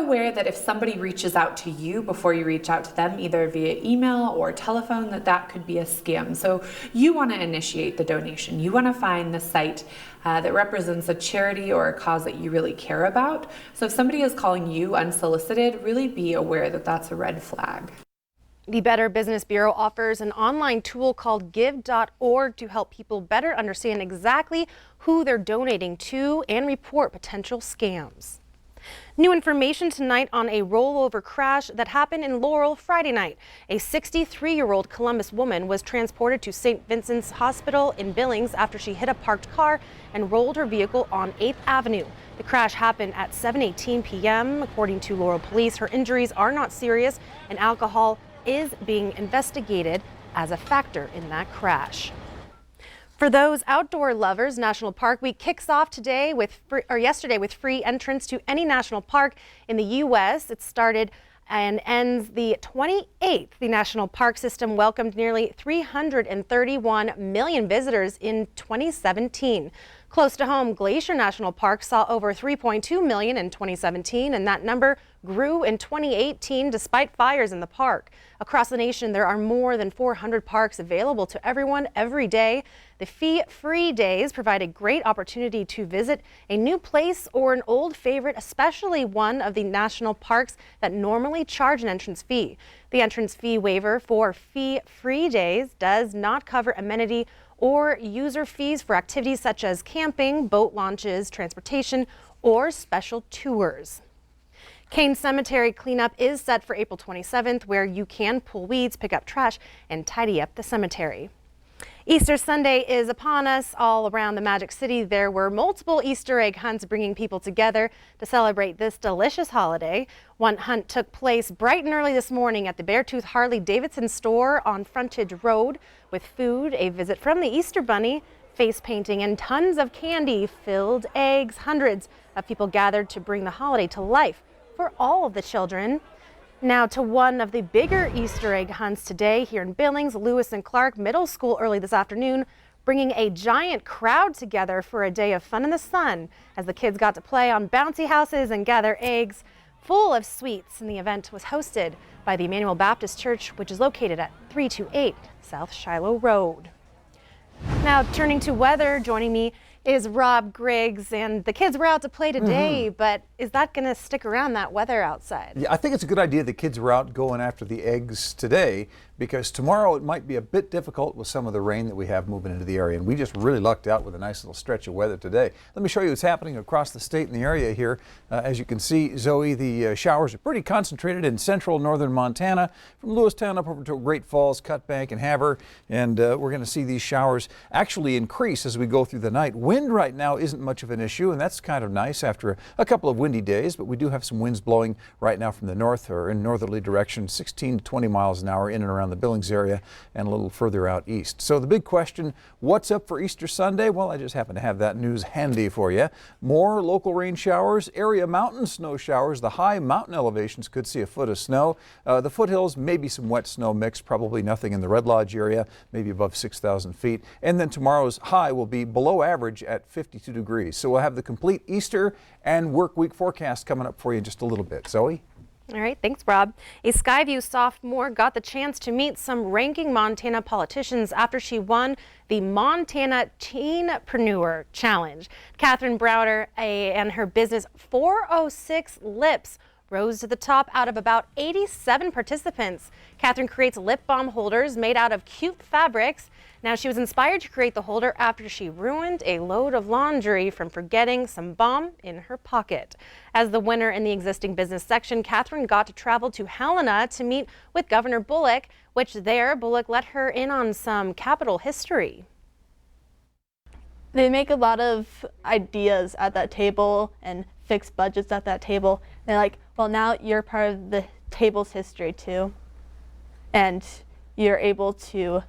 aware that if somebody reaches out to you before you reach out to them, either via email or telephone, that could be a scam. So you want to initiate the donation. You want to find the site that represents a charity or a cause that you really care about. So if somebody is calling you unsolicited, really be aware that that's a red flag. The Better Business Bureau offers an online tool called give.org to help people better understand exactly who they're donating to and report potential scams. New information tonight on a rollover crash that happened in Laurel Friday night. A 63-year-old Columbus woman was transported to St. Vincent's Hospital in Billings after she hit a parked car and rolled her vehicle on 8th Avenue. The crash happened at 7:18 p.m. According to Laurel police, her injuries are not serious and alcohol is being investigated as a factor in that crash. For those outdoor lovers, National Park Week kicks off yesterday with free entrance to any national park in the U.S. It started and ends the 28th. The National Park System welcomed nearly 331 million visitors in 2017. Close to home, Glacier National Park saw over 3.2 million in 2017, and that number grew in 2018 despite fires in the park. Across the nation, there are more than 400 parks available to everyone every day. The fee-free days provide a great opportunity to visit a new place or an old favorite, especially one of the national parks that normally charge an entrance fee. The entrance fee waiver for fee-free days does not cover amenity or user fees for activities such as camping, boat launches, transportation, or special tours. Kane Cemetery cleanup is set for April 27th, where you can pull weeds, pick up trash, and tidy up the cemetery. Easter Sunday is upon us. All around the Magic City, there were multiple Easter egg hunts bringing people together to celebrate this delicious holiday. One hunt took place bright and early this morning at the Beartooth Harley-Davidson store on Frontage Road. With food, a visit from the Easter Bunny, face painting, and tons of candy, filled eggs. Hundreds of people gathered to bring the holiday to life for all of the children. Now to one of the bigger Easter egg hunts today here in Billings. Lewis and Clark Middle School early this afternoon, bringing a giant crowd together for a day of fun in the sun as the kids got to play on bouncy houses and gather eggs full of sweets. And the event was hosted by the Emmanuel Baptist Church, which is located at 328 South Shiloh Road. Now turning to weather, joining me is Rob Griggs, and the kids were out to play today, but is that going to stick around, that weather outside? Yeah, I think it's a good idea the kids were out going after the eggs today, because tomorrow it might be a bit difficult with some of the rain that we have moving into the area, and we just really lucked out with a nice little stretch of weather today. Let me show you what's happening across the state in the area here. As you can see, Zoe, the showers are pretty concentrated in central northern Montana, from Lewistown up over to Great Falls, Cutbank, and Havre, and we're going to see these showers actually increase as we go through the night. Wind right now isn't much of an issue, and that's kind of nice after a couple of windy days, but we do have some winds blowing right now from the north or in northerly direction, 16 to 20 miles an hour in and around the Billings area and a little further out east. So the big question, what's up for Easter Sunday? Well, I just happen to have that news handy for you. More local rain showers, area mountain snow showers. The high mountain elevations could see a foot of snow. The foothills, maybe some wet snow mix, probably nothing in the Red Lodge area, maybe above 6,000 feet. And then tomorrow's high will be below average at 52 degrees. So we'll have the complete Easter and work week forecast coming up for you in just a little bit. Zoe? All right, thanks, Rob. A Skyview sophomore got the chance to meet some ranking Montana politicians after she won the Montana Teenpreneur Challenge. Catherine Browder and her business 406 Lips rose to the top out of about 87 participants. Catherine creates lip balm holders made out of cute fabrics. Now, she was inspired to create the holder after she ruined a load of laundry from forgetting some balm in her pocket. As the winner in the existing business section, Catherine got to travel to Helena to meet with Governor Bullock, which there Bullock let her in on some Capitol history. They make a lot of ideas at that table and fix budgets at that table. They're like, well, now you're part of the table's history too, and you're able to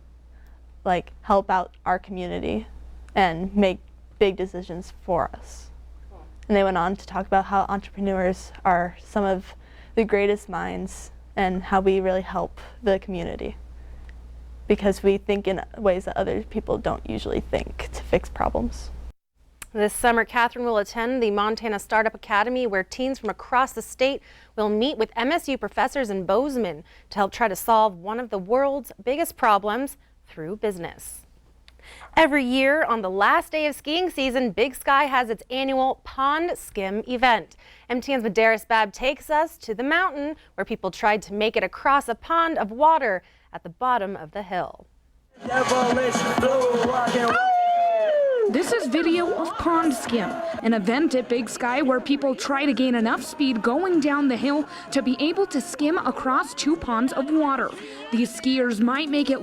help out our community and make big decisions for us. Cool. And they went on to talk about how entrepreneurs are some of the greatest minds and how we really help the community, because we think in ways that other people don't usually think to fix problems. This summer, Catherine will attend the Montana Startup Academy, where teens from across the state will meet with MSU professors in Bozeman to help try to solve one of the world's biggest problems through business. Every year, on the last day of skiing season, Big Sky has its annual Pond Skim event. MTN's Madaris Babb takes us to the mountain where people tried to make it across a pond of water at the bottom of the hill. This is video of Pond Skim, an event at Big Sky where people try to gain enough speed going down the hill to be able to skim across 2 ponds of water. These skiers might make it look